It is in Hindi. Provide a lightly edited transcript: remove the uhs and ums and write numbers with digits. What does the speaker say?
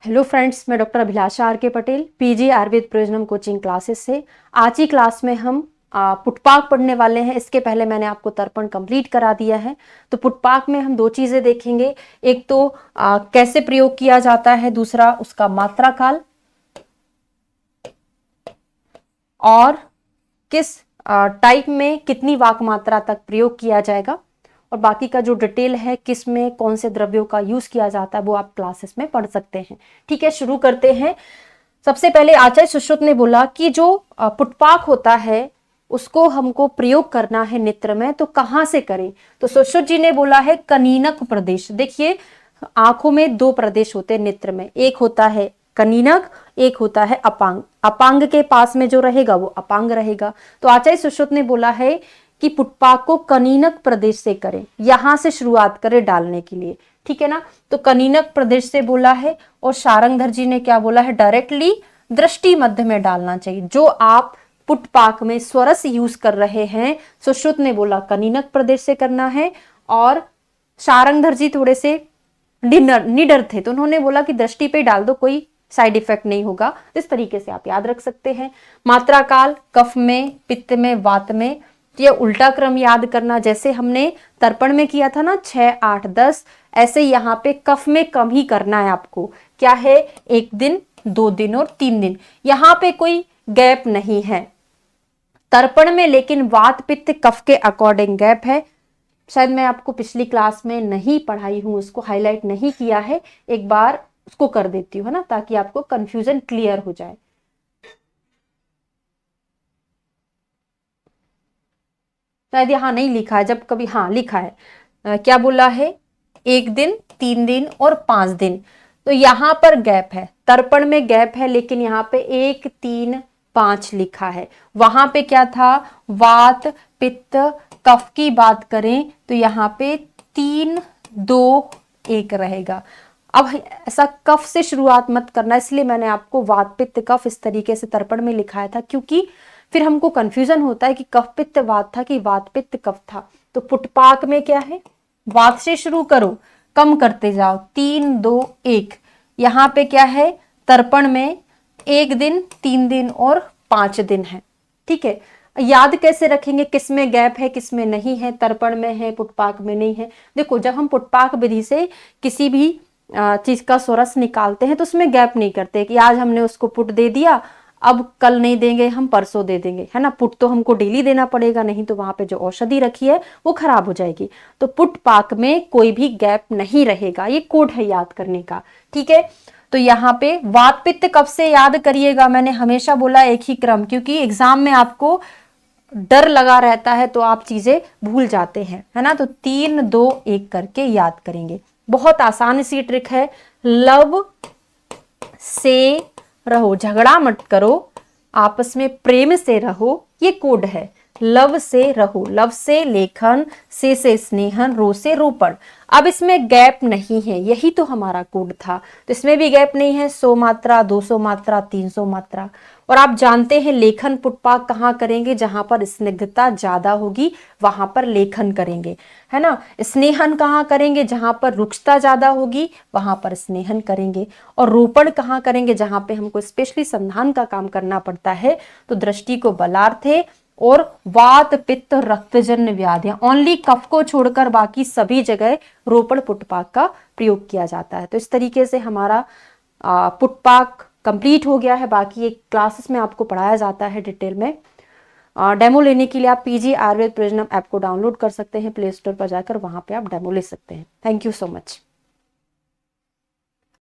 हेलो फ्रेंड्स, मैं doctor Abhilasha R K Patel, PG Ayurveda Prayojanam coaching classes से। आज की क्लास में हम पुटपाक पढ़ने वाले हैं। इसके पहले मैंने आपको तर्पण कंप्लीट करा दिया है। तो पुटपाक में हम दो चीजें देखेंगे। एक तो कैसे प्रयोग किया जाता है, दूसरा उसका मात्रा काल और किस टाइप में कितनी वाक मात्रा तक प्रयोग किया जाएगा, और बाकी का जो डिटेल है किस में कौन से द्रव्यों का यूज किया जाता है वो आप क्लासेस में पढ़ सकते हैं। ठीक है, शुरू करते हैं। सबसे पहले आचार्य सुश्रुत ने बोला कि जो पुटपाक होता है उसको हमको प्रयोग करना है नेत्र में, तो कहां से करें। तो सुश्रुत जी ने बोला है कनीनक प्रदेश। देखिए, आंखों में दो प्रदेश होते हैं नेत्र में, एक होता है कनीनक, एक होता है अपांग। अपांग के पास में जो रहेगा वो अपांग रहेगा। तो आचार्य सुश्रुत ने बोला है कि पुटपाक को कनीनक प्रदेश से करें, यहां से शुरुआत करें डालने के लिए। ठीक है ना, तो कनीनक प्रदेश से बोला है। और शारंगधर जी ने क्या बोला है, डायरेक्टली दृष्टि मध्य में डालना चाहिए। जो आप पुटपाक में स्वरस यूज कर रहे हैं, सुश्रुत ने बोला कनीनक प्रदेश से करना है, और शारंगधर जी थोड़े से निडर थे तो उन्होंने बोला कि दृष्टि पे डाल दो, कोई साइड इफेक्ट नहीं होगा। इस तरीके से आप याद रख सकते हैं। मात्रा काल कफ में, पित्त में, वात में, तो ये उल्टा क्रम याद करना, जैसे हमने तर्पण में किया था ना 6, 8, 10, ऐसे यहाँ पे कफ में कम ही करना है आपको। क्या है, 1 दिन, 2 दिन और 3 दिन, यहाँ पे कोई गैप नहीं है तर्पण में, लेकिन वात पित्त कफ के अकॉर्डिंग गैप है। शायद मैं आपको पिछली क्लास में नहीं पढ़ाई हूं, उसको हाईलाइट नहीं किया है, एक बार उसको कर देती हूँ, है ना, ताकि आपको कंफ्यूजन क्लियर हो जाए। शायद यहाँ नहीं लिखा है, जब कभी हाँ लिखा है। क्या बोला है, 1 दिन, 3 दिन और 5 दिन। तो यहाँ पर गैप है, तर्पण में गैप है, लेकिन यहाँ पे 1, 3, 5 लिखा है। वहां पे क्या था, वात पित्त कफ की बात करें तो यहाँ पे 3, 2, 1 रहेगा। अब ऐसा कफ से शुरुआत मत करना, इसलिए मैंने आपको वात पित्त कफ इस तरीके से तर्पण में लिखाया था, क्योंकि फिर हमको कंफ्यूजन होता है कि कफ पित्त वात था कि वात पित्त कफ था। तो पुटपाक में क्या है, वात से शुरू करो, कम करते जाओ, 3, 2, 1। यहाँ पे क्या है, तर्पण में 1 दिन, 3 दिन और 5 दिन है। ठीक है, याद कैसे रखेंगे, किसमें गैप है किसमें नहीं है, तर्पण में है पुटपाक में नहीं है। देखो, जब हम पुटपाक विधि से किसी भी चीज का स्वरस निकालते हैं तो उसमें गैप नहीं करते कि आज हमने उसको पुट दे दिया, अब कल नहीं देंगे, हम परसों दे देंगे, है ना। पुट तो हमको डेली देना पड़ेगा, नहीं तो वहां पे जो औषधि रखी है वो खराब हो जाएगी। तो पुट पाक में कोई भी गैप नहीं रहेगा, ये कोड है याद करने का। ठीक है, तो यहाँ पे वात पित्त कब से याद करिएगा, मैंने हमेशा बोला एक ही क्रम, क्योंकि एग्जाम में आपको डर लगा रहता है तो आप चीजें भूल जाते हैं, है ना। तो 3, 2, 1 करके याद करेंगे। बहुत आसान सी ट्रिक है। लव से रहो, झगड़ा मत करो, आपस में प्रेम से रहो, ये कोड है। लव से रहो, लव से लेखन, से स्नेहन, रो से रोपण। अब इसमें गैप नहीं है, यही तो हमारा कोड था। तो इसमें भी गैप नहीं है, 100 मात्रा, 200 मात्रा, 300 मात्रा। और आप जानते हैं लेखन पुटपाक कहाँ करेंगे, जहां पर स्निग्धता ज्यादा होगी वहां पर लेखन करेंगे, है ना। स्नेहन कहाँ करेंगे, जहां पर रुक्षता ज्यादा होगी वहां पर स्नेहन करेंगे। और रोपण कहाँ करेंगे, जहां पे हमको स्पेशली संधान का काम करना पड़ता है, तो दृष्टि को बलार्थे और वात पित्त रक्तजन्य व्याधियां, ओनली कफ को छोड़कर बाकी सभी जगह रोपण पुटपाक का प्रयोग किया जाता है। तो इस तरीके से हमारा पुटपाक कंप्लीट हो गया है। बाकी एक क्लासेस में आपको पढ़ाया जाता है डिटेल में। डेमो लेने के लिए आप पीजी आयुर्वेद प्रयोजनम ऐप को डाउनलोड कर सकते हैं, प्ले स्टोर पर जाकर वहां पे आप डेमो ले सकते हैं। Thank you so much.